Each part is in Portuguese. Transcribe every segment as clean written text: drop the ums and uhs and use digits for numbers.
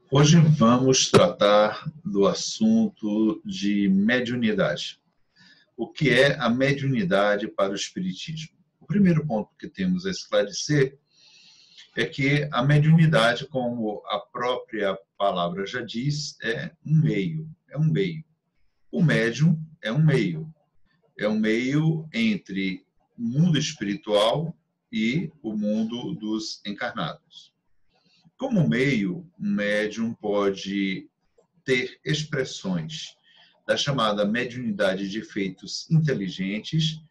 Hoje vamos tratar do assunto de mediunidade. O que é a mediunidade para o espiritismo? O primeiro ponto que temos a esclarecer é que a mediunidade, como a própria palavra já diz, é um meio. O médium é um meio. É um meio entre o mundo espiritual e o mundo dos encarnados. Como meio, um médium pode ter expressões da chamada mediunidade de efeitos inteligentes,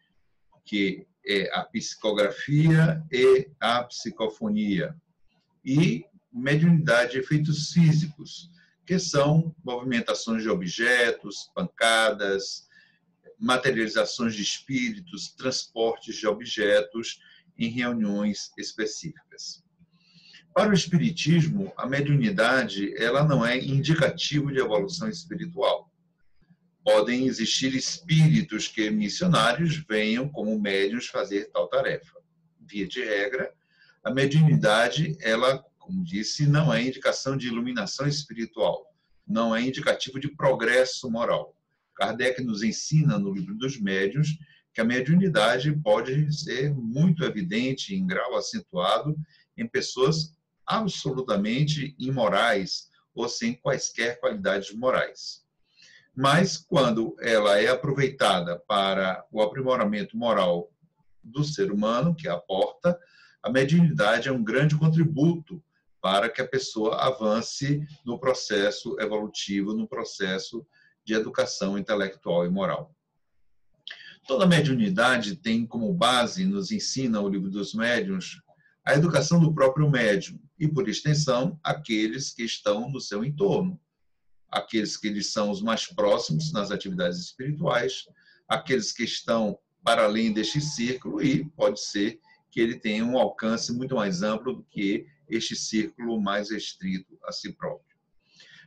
que é a psicografia e a psicofonia, e mediunidade de efeitos físicos, que são movimentações de objetos, pancadas, materializações de espíritos, transportes de objetos em reuniões específicas. Para o espiritismo, a mediunidade ela não é indicativo de evolução espiritual. Podem existir espíritos que missionários venham como médiuns fazer tal tarefa. Via de regra, a mediunidade, ela, como disse, não é indicação de iluminação espiritual, não é indicativo de progresso moral. Kardec nos ensina no livro dos médiuns que a mediunidade pode ser muito evidente, em grau acentuado, em pessoas absolutamente imorais ou sem quaisquer qualidades morais. Mas, quando ela é aproveitada para o aprimoramento moral do ser humano, que aporta, a mediunidade é um grande contributo para que a pessoa avance no processo evolutivo, no processo de educação intelectual e moral. Toda mediunidade tem como base, nos ensina o livro dos médiuns, a educação do próprio médium e, por extensão, aqueles que estão no seu entorno, aqueles que lhes são os mais próximos nas atividades espirituais, aqueles que estão para além deste círculo e pode ser que ele tenha um alcance muito mais amplo do que este círculo mais restrito a si próprio.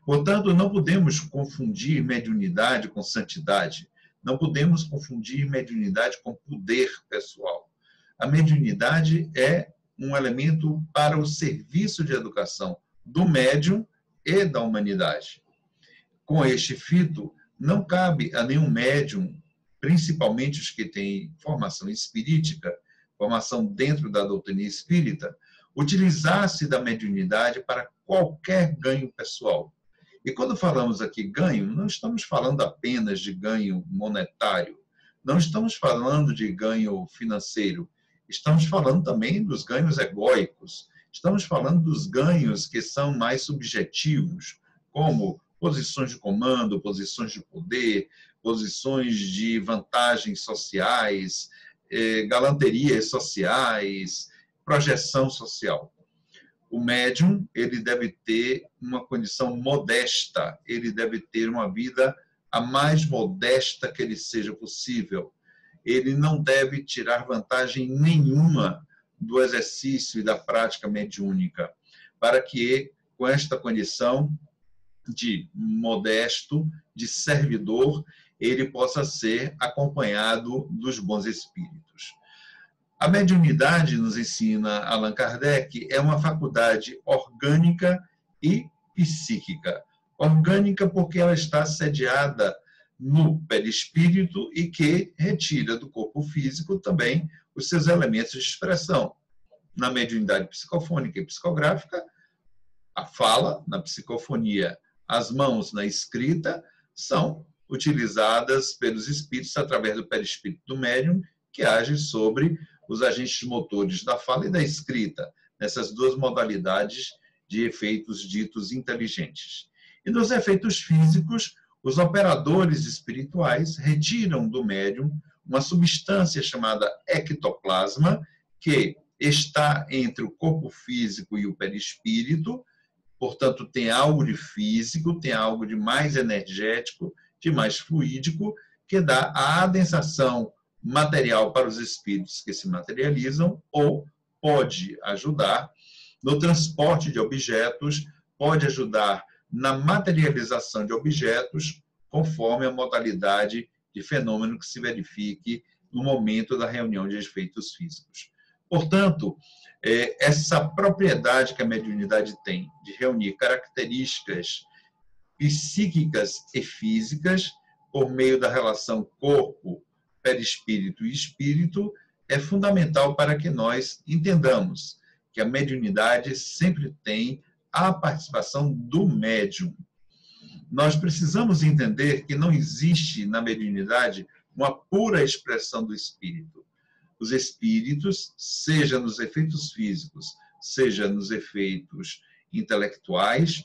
Portanto, não podemos confundir mediunidade com santidade, não podemos confundir mediunidade com poder pessoal. A mediunidade é um elemento para o serviço de educação do médium e da humanidade. Com este fito, não cabe a nenhum médium, principalmente os que têm formação espirítica, formação dentro da doutrina espírita, utilizar-se da mediunidade para qualquer ganho pessoal. E quando falamos aqui ganho, não estamos falando apenas de ganho monetário, não estamos falando de ganho financeiro, estamos falando também dos ganhos egóicos, estamos falando dos ganhos que são mais subjetivos, como posições de comando, posições de poder, posições de vantagens sociais, galanterias sociais, projeção social. O médium, ele deve ter uma condição modesta, ele deve ter uma vida a mais modesta que lhe seja possível. Ele não deve tirar vantagem nenhuma do exercício e da prática mediúnica, para que, com esta condição de modesto, de servidor, ele possa ser acompanhado dos bons espíritos. A mediunidade, nos ensina Allan Kardec, é uma faculdade orgânica e psíquica. Orgânica porque ela está sediada no perispírito e que retira do corpo físico também os seus elementos de expressão. Na mediunidade psicofônica e psicográfica, a fala, na psicofonia, as mãos na escrita, são utilizadas pelos espíritos através do perispírito do médium, que age sobre os agentes motores da fala e da escrita, nessas duas modalidades de efeitos ditos inteligentes. E nos efeitos físicos, os operadores espirituais retiram do médium uma substância chamada ectoplasma, que está entre o corpo físico e o perispírito, portanto, tem algo de físico, tem algo de mais energético, de mais fluídico, que dá a adensação material para os espíritos que se materializam, ou pode ajudar no transporte de objetos, pode ajudar na materialização de objetos, conforme a modalidade de fenômeno que se verifique no momento da reunião de efeitos físicos. Portanto, essa propriedade que a mediunidade tem de reunir características psíquicas e físicas por meio da relação corpo, perispírito e espírito é fundamental para que nós entendamos que a mediunidade sempre tem a participação do médium. Nós precisamos entender que não existe na mediunidade uma pura expressão do espírito. Os espíritos, seja nos efeitos físicos, seja nos efeitos intelectuais,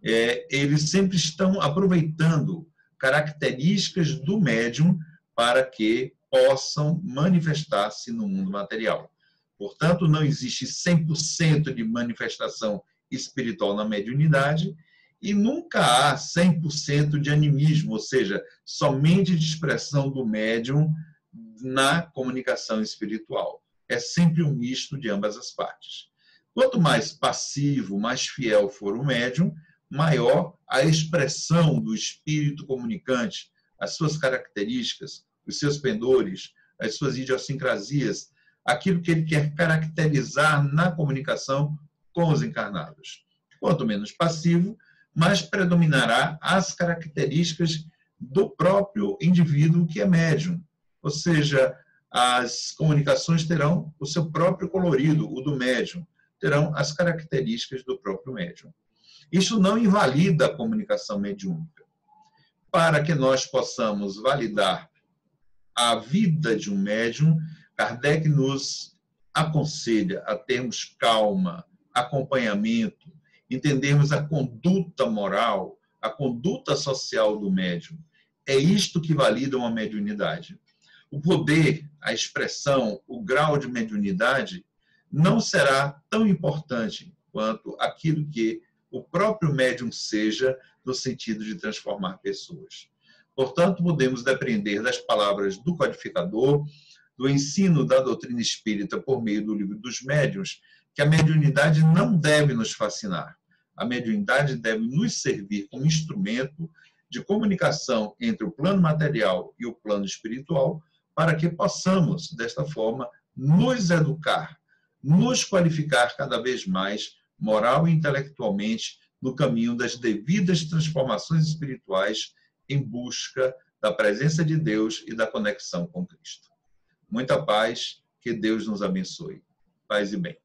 eles sempre estão aproveitando características do médium para que possam manifestar-se no mundo material. Portanto, não existe 100% de manifestação espiritual na mediunidade e nunca há 100% de animismo, ou seja, somente de expressão do médium na comunicação espiritual. É sempre um misto de ambas as partes. Quanto mais passivo, mais fiel for o médium, maior a expressão do espírito comunicante, as suas características, os seus pendores, as suas idiosincrasias, aquilo que ele quer caracterizar na comunicação com os encarnados. Quanto menos passivo, mais predominará as características do próprio indivíduo que é médium. Ou seja, as comunicações terão o seu próprio colorido, o do médium, terão as características do próprio médium. Isso não invalida a comunicação mediúnica. Para que nós possamos validar a vida de um médium, Kardec nos aconselha a termos calma, acompanhamento, entendermos a conduta moral, a conduta social do médium. É isto que valida uma mediunidade. O poder, a expressão, o grau de mediunidade não será tão importante quanto aquilo que o próprio médium seja no sentido de transformar pessoas. Portanto, podemos depender das palavras do codificador, do ensino da doutrina espírita por meio do livro dos médiuns, que a mediunidade não deve nos fascinar. A mediunidade deve nos servir como instrumento de comunicação entre o plano material e o plano espiritual, para que possamos, desta forma, nos educar, nos qualificar cada vez mais, moral e intelectualmente, no caminho das devidas transformações espirituais em busca da presença de Deus e da conexão com Cristo. Muita paz, que Deus nos abençoe. Paz e bem.